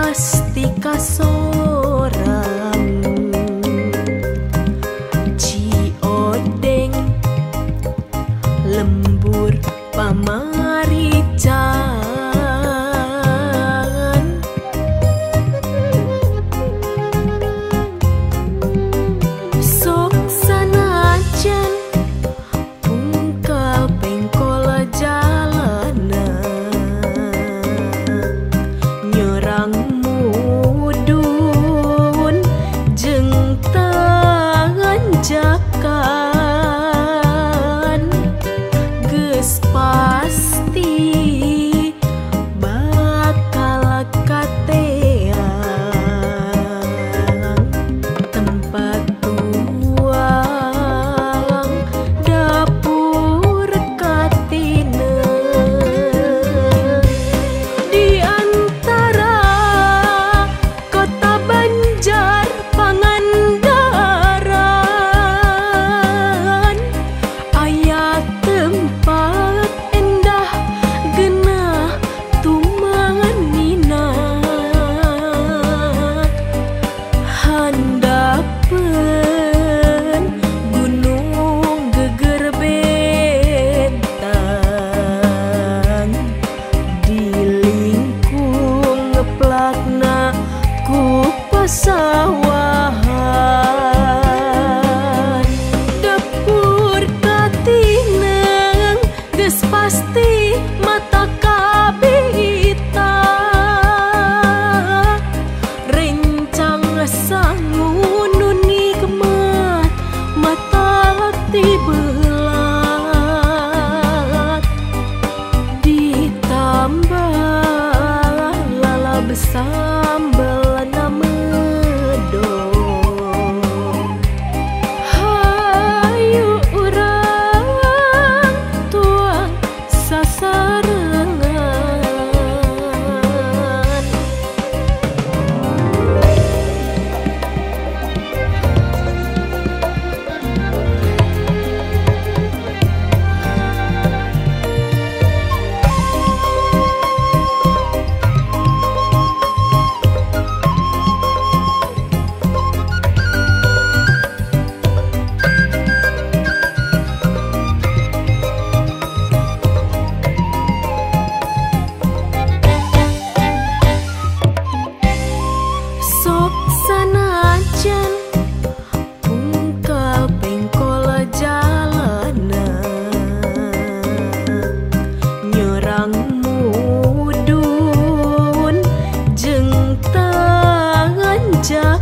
pasti kasorang ciodeng lembur pamarican sok sanajan pungkal bengkol jalanan nyerang mudun jeung tangan jakan geus pasti bakal kateang tempat tuang dapur katina di antara kota Banjar Pangandaran aya tempat endah genah tumanina handapeun gunung geger bentang dilingkung ngeplakna ku pasawahan dapur katineng geus pasti mata kabita rencang sangun nu nikmat mata tibelat ditambah lalab sambal na medong hayu urang tuang sasarengan sok sanajan pungkal bengkol jalanan nyerang mudun jeung tangan jakan